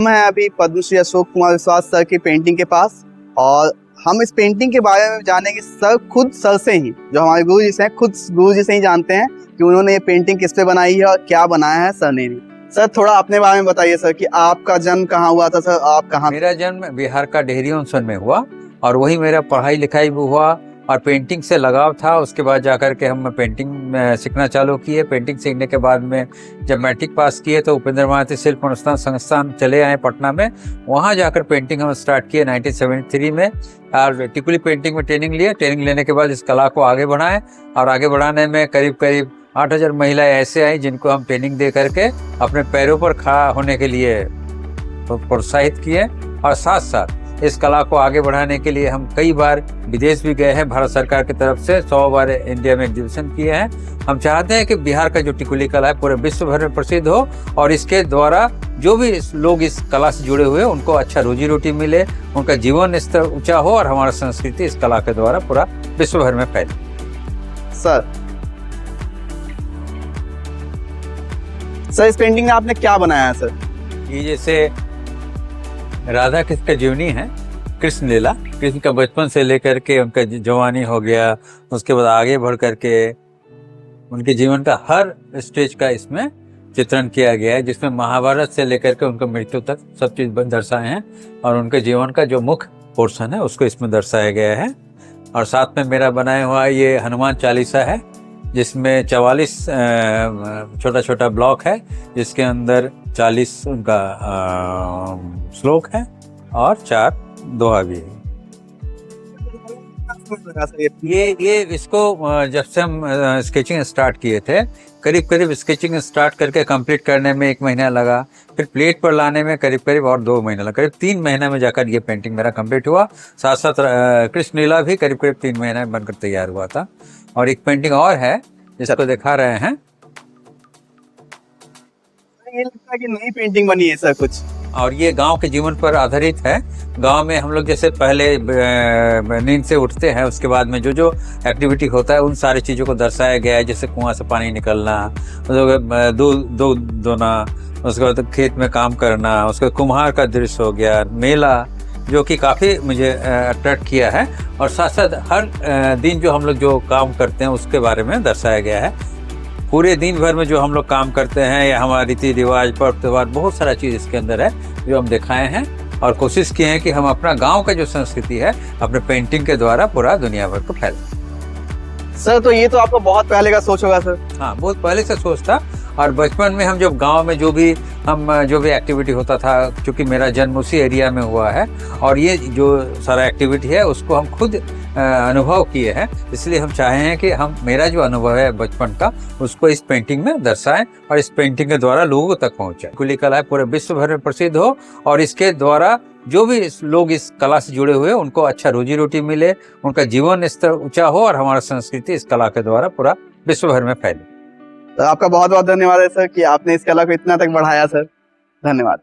मैं अभी पद्मश्री अशोक कुमार विश्वास सर की पेंटिंग के पास, और हम इस पेंटिंग के बारे में जानेंगे सर खुद सर से ही, जो हमारे गुरु जी से हैं, खुद गुरु जी से ही जानते हैं कि उन्होंने ये पेंटिंग किस पे बनाई है और क्या बनाया है सर ने भी। सर थोड़ा अपने बारे में बताइए सर कि आपका जन्म कहाँ हुआ था सर, आप कहाँ? मेरा जन्म बिहार का डेहरी ऑनसन में हुआ और वही मेरा पढ़ाई लिखाई भी हुआ और पेंटिंग से लगाव था। उसके बाद जाकर के हम पेंटिंग सीखना चालू किए। पेंटिंग सीखने के बाद में जब मैट्रिक पास किए तो उपेंद्र भारती शिल्प अनुसंधान संस्थान चले आए पटना में। वहाँ जाकर पेंटिंग हम स्टार्ट किए 1973 में और टिकुली पेंटिंग में ट्रेनिंग लिए। ट्रेनिंग लेने के बाद इस कला को आगे बढ़ाएं और आगे बढ़ाने में करीब 8000 महिलाएं ऐसे आई जिनको हम ट्रेनिंग दे करके अपने पैरों पर खड़ा होने के लिए प्रोत्साहित किए। और साथ साथ इस कला को आगे बढ़ाने के लिए हम कई बार विदेश भी गए हैं। भारत सरकार की तरफ से 100 बार इंडिया में एग्जीबिशन किए हैं। हम चाहते हैं कि बिहार का जो टिकुली कला है पूरे विश्व भर में प्रसिद्ध हो और इसके द्वारा जो भी लोग इस कला से जुड़े हुए उनको अच्छा रोजी रोटी मिले, उनका जीवन स्तर ऊंचा हो और हमारा संस्कृति इस कला के द्वारा पूरा विश्व भर में फैले। सर इस पेंटिंग में आपने क्या बनाया है सर? ये जैसे राधा कृष्ण का जीवनी है, कृष्ण लीला, कृष्ण का बचपन से लेकर के उनका जवानी हो गया, उसके बाद आगे बढ़ करके उनके जीवन का हर स्टेज का इसमें चित्रण किया गया है, जिसमें महाभारत से लेकर के उनका मृत्यु तक सब चीज दर्शाए हैं और उनके जीवन का जो मुख्य पोर्शन है उसको इसमें दर्शाया गया है। और साथ में मेरा बनाया हुआ ये हनुमान चालीसा है, जिसमें 44 छोटा छोटा ब्लॉक है, जिसके अंदर 40 उनका श्लोक है और 4 दोहा भी है। ये इसको जब से हम स्केचिंग स्टार्ट किए थे, करीब स्केचिंग स्टार्ट करके कंप्लीट करने में 1 महीना लगा, फिर प्लेट पर लाने में करीब और 2 महीना लगा, करीब 3 महीना में जाकर ये पेंटिंग मेरा कंप्लीट हुआ। साथ साथ कृष्ण लीला भी करीब 3 महीना में बनकर तैयार हुआ था। और एक पेंटिंग और है जिसको दिखा रहे हैं, ये लगता है कि नई पेंटिंग बनी है सर कुछ, और ये गांव के जीवन पर आधारित है। गांव में हम लोग जैसे पहले नींद से उठते हैं, उसके बाद में जो एक्टिविटी होता है उन सारी चीज़ों को दर्शाया गया है, जैसे कुआं से पानी निकलना, दूध दोना, उसके बाद खेत में काम करना, उसके कुम्हार का दृश्य हो गया, मेला, जो कि काफ़ी मुझे अट्रैक्ट किया है। और साथ साथ हर दिन जो हम लोग जो काम करते हैं उसके बारे में दर्शाया गया है। पूरे दिन भर में जो हम लोग काम करते हैं या हमारा रीति रिवाज, पर्व त्योहार, बहुत सारा चीज़ इसके अंदर है जो हम दिखाए हैं और कोशिश किए हैं कि हम अपना गांव का जो संस्कृति है अपने पेंटिंग के द्वारा पूरा दुनिया भर को फैलाएं। सर तो ये तो आपको बहुत पहले का सोच होगा सर? हाँ, बहुत पहले से सोच था। और बचपन में हम जब गांव में जो भी एक्टिविटी होता था, क्योंकि मेरा जन्म उसी एरिया में हुआ है और ये जो सारा एक्टिविटी है उसको हम खुद अनुभव किए हैं, इसलिए हम चाहे हैं कि हम मेरा जो अनुभव है बचपन का उसको इस पेंटिंग में दर्शाएं और इस पेंटिंग के द्वारा लोगों तक पहुंचाएं। टिकुली कला पूरे विश्व भर में प्रसिद्ध हो और इसके द्वारा जो भी लोग इस कला से जुड़े हुए उनको अच्छा रोजी रोटी मिले, उनका जीवन स्तर ऊंचा हो और हमारा संस्कृति इस कला के द्वारा पूरा विश्व भर में फैले। तो आपका बहुत बहुत धन्यवाद है सर कि आपने इस कला को इतना तक बढ़ाया सर। धन्यवाद।